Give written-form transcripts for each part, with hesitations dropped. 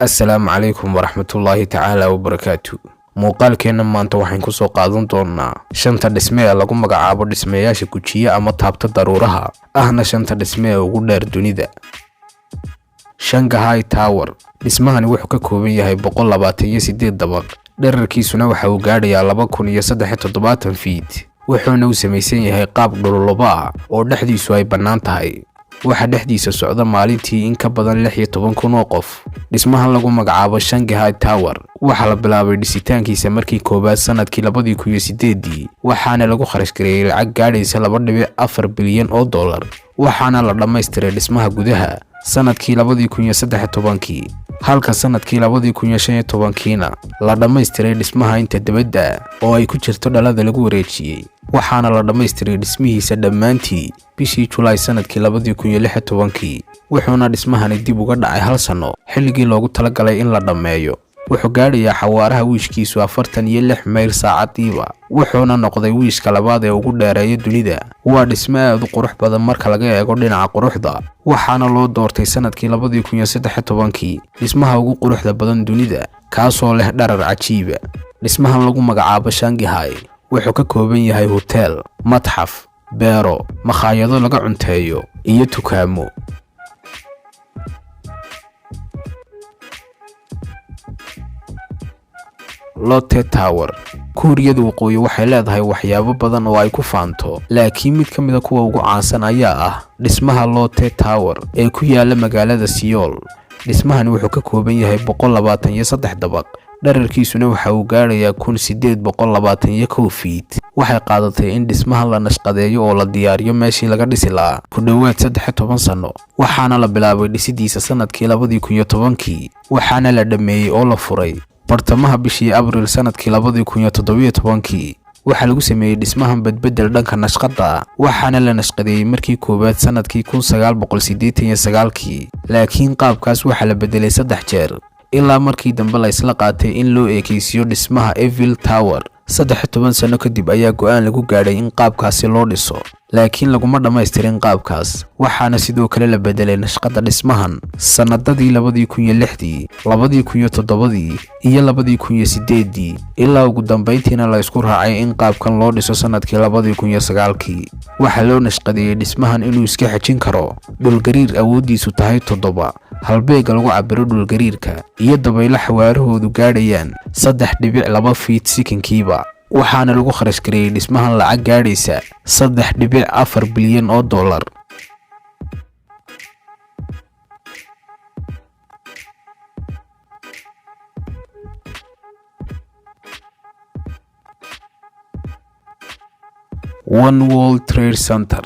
السلام عليكم ورحمة الله تعالى وبركاته. muuqaalkeena maanta waxaan ku soo qaadan doonaa shanta dhisme ee lagu magacaabo dhismayaasha gujiye ama taabta daruuraha ahna shanta dhisme ee ugu dheer dunida. Shanghai Tower dhismahani wuxuu ka kooban yahay 128 dabaq, dhererkiisuna waxa uu gaadhayaa 2370 feet, wuxuuna u samaysan yahay qaab dhululaba ah oo dhexdiisu ay bannaan tahay. waxa dhexdiisa socda maalintii in ka badan 16,000 oo qof. dhismahan lagu magacaabo Shanghai Tower waxa la bilaabay dhisitaankiisa markii koobaad sanadkii 2008 waxaana lagu kharash gareeyay lacag gaadhaysa 2.4 bilyan oo dollar, waxaana la dhammaystiray dhismaha gudaha sanadkii 2013 halka sanadkii 2015 la dhammaystiray dhismaha inta dibadda oo ay ku jirto dhalada lagu wareejiyay, waxaana la dhammaystiray dhismihiisa dhammaantii bishii July sanadkii 2016, wuxuuna dhismahani dib uga dhacay hal sano xilligii loogu talagalay in la dhameeyo. wuxuu gaadhayaa xawaaraha wiishkiisu 46 mayl saacadiiba, wuxuuna noqday wiishka labaad ee ugu dheereeya dunida. waa dhisme aad u qurux badan marka laga eego dhinaca quruxda, waxaana loo doortay sanadkii 2013 dhismaha ugu quruxda badan dunida, kaasoo leh dharar cajiiba. dhismahan lagu magacaabo Shanghai wuxuu ka kooban yahay hotel, matxaf, beero, makhaayado laga cunteeyo iyo dukaamo. Lotte Tower Kuuriyada Waqooyi waxay leedahay waxyaabo badan oo ay ku faanto, laakiin mid ka mid ah kuwa ugu caansan ayaa ah dhismaha Lotte Tower ee ku yaala magaalada Seoul. dhismahan wuxuu ka kooban yahay 123 dabaq, dhererkiisuna waxa uu gaadhayaa 1821 feet. waxay qaadatay in dhismahan la nashqadeeyo oo la diyaariyo meeshii laga dhisi lahaa ku dhawaad 13 sano, waxaana la bilaabay dhisidiisa sanadkii 2010 waxaana la dhameeyay oo la furay bartamaha bishii Abriil sanadkii 2017. waxaa lagu sameeyay dhismahan badbedel dhanka nashqada, waxaana la nashqadeeyay markii koobaad sanadkii 1989, laakiin qaabkaas waxa la bedelay 3 jeer ilaa markii dambe la isla qaatay in loo eekaysiyo dhismaha Eiffel Tower. 13 sano kadib ayaa go'aan lagu gaadhay in qaabkaasi loo dhiso, laakiin laguma dhammaystirin qaabkaas, waxaana sidoo kale la bedelay nashqada dhismahan sanadadii 2006, 2007 iyo 2008 ilaa ugu dambeyntiina la isku raacay in qaabkan loo dhiso sanadkii 2009. waxaa loo nashqadeeyay dhismahan inuu iska xajin karo dhulgariir awoodiisu tahay 7, halbeega lagu cabiro dhulgariirka, iyo dabaylo xawaarahoodu gaadhayaan 3.2 feet sekinkiiba. waxaana lagu kharash gareeyay dhismahan lacag gaadhaysa 3.4 bilyan oo dollar. One World Trade Center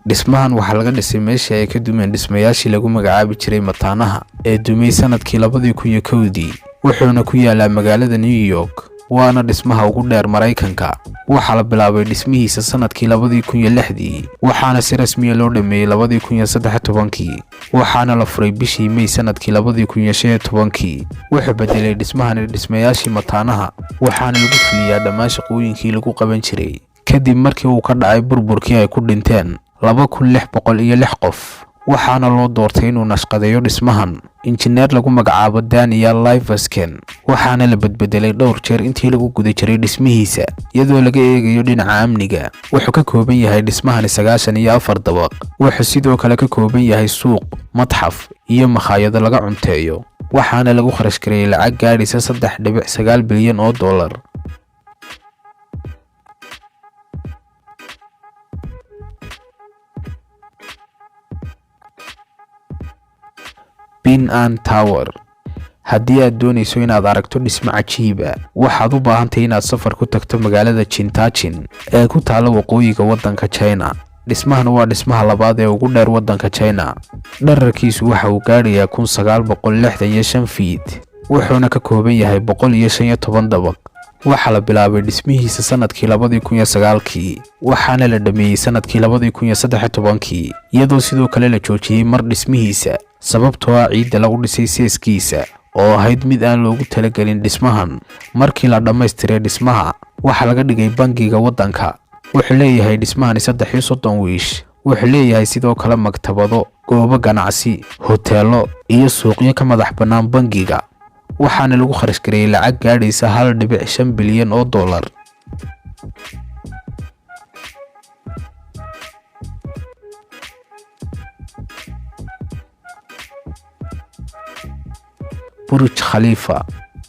dhismahan waxaa laga dhisay meeshii ay ka dumeen dhismayaashii lagu magacaabi jiray mataanaha ee dumay sanadkii 2001, wuxuuna ku yaalaa magaalada New York, waana dhismaha ugu dheer Mareykanka. waxaa la bilaabay dhismihiisa sanadkii 2006, waxaana si rasmi ah loo dhameeyay 2013, waxaana la furay bishii May sanadkii 2015. wuxuu bedelay dhismahani dhismayaashii mataanaha, waxaana lagu fuliyaa dhammaan shaqooyinkii lagu qaban jiray kadib markii uu ka dhacay burburkii ay ku dhinteen 2606 qof. waxaana loo doortay inuu nashqadeeyo dhismahan injineer lagu magacaabo Daniel Livesken, waxaana la bedbedelay dhowr jeer intii lagu guda jiray dhismihiisa iyadoo laga eegayo dhinaca amniga. wuxuu ka kooban yahay dhismahani 94 dabaq, wuxuu sidoo kale ka kooban yahay suuq, matxaf iyo makhaayado laga cunteeyo, waxaana lagu kharash gareeyay lacag gaadhaysa 3.9 bilyan oo dollar. Bin-An Tower haddii aad doonayso inaad aragto dhismo cajiib ah, waxaad u baahantahay inaad safar ku tagto magaalada Chintachin ee ku taala waqooyiga waddanka China. dhismahan waa dhismaha labaad ee ugu dheer waddanka China, dhererkiisu waxa uu gaadhayaa 1965 feet, wuxuuna ka kooban yahay 115 dabaq. waxaa la bilaabay dhismihiisa sanadkii 2009, waxaana la dhameeyay sanadkii 2013, iyadoo sidoo kale la joojiyay mar dhismihiisa sababtoo ah ciidda lagu dhisay seeskiisa oo ahayd mid aan loogu talagelin dhismahan. markii la dhammaystiray dhismaha, waxaa laga dhigay bangiga waddanka. wuxuu leeyahay dhismahani 33 wiish, wuxuu leeyahay sidoo kale maktabado, goobo ganacsi, hoteelo iyo suuqyo ka madax bannaan bangiga, waxaana lagu kharash gareeyay lacag gaadhaysa 1.5 bilyan oo dollar. Burj Khalifa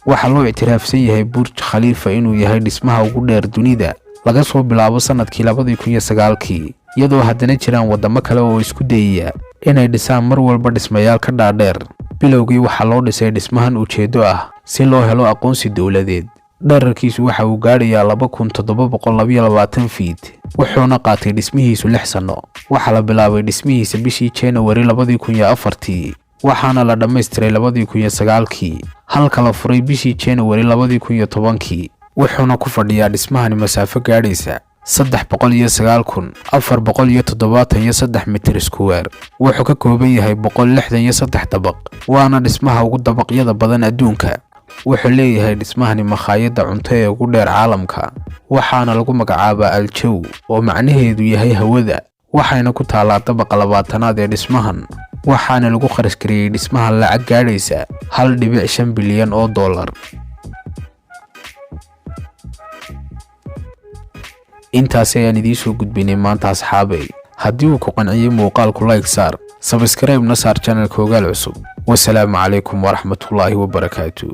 waxaa loo ictiraafsan yahay Burj Khalifa inuu yahay dhismaha ugu dheer dunida laga soo bilaabo sanadkii 2009 iyadoo haddana jiraan wadamo kale oo isku dayaya inay dhisaan mar walba dhismayaal ka dhaadheer. bilowgii waxaa loo dhisay dhismahan ujeedo ah si loo helo aqoonsi dawladeed. dhererkiisu waxa uu gaadhayaa 2722 feet, wuxuuna qaatay dhismihiisu 6 sano. waxaa la bilaabay dhismihiisa bishii January 2004 waxaana la dhammaystiray 2009 halka la furay bishii January 2010. wuxuuna ku fadhiyaa dhismahani masaafo gaadhaysa 309,473 mitir square. wuxuu ka kooban yahay 163 dabaq, waana dhismaha ugu dabaqyada badan adduunka. wuxuu leeyahay dhismahani makhaayadda cunto ee ugu dheer caalamka, waxaana lagu magacaabaa Al-Jaw oo macnaheedu yahay hawada, waxayna ku taalaa dabaqa 20aad ee dhismahan, waxaana lagu kharash gareeyay dhismaha lacag gaadhaysa 1.5 bilyan oo dollar. intaas ayaan idiin soo gudbinay maanta asxaabay. haddii uu ku qanciyay muuqaalku like saar, subscribe na saar channelka Ogaal Cusub. wassalaamu calaykum waraxmatullaahi wabarakaatuh.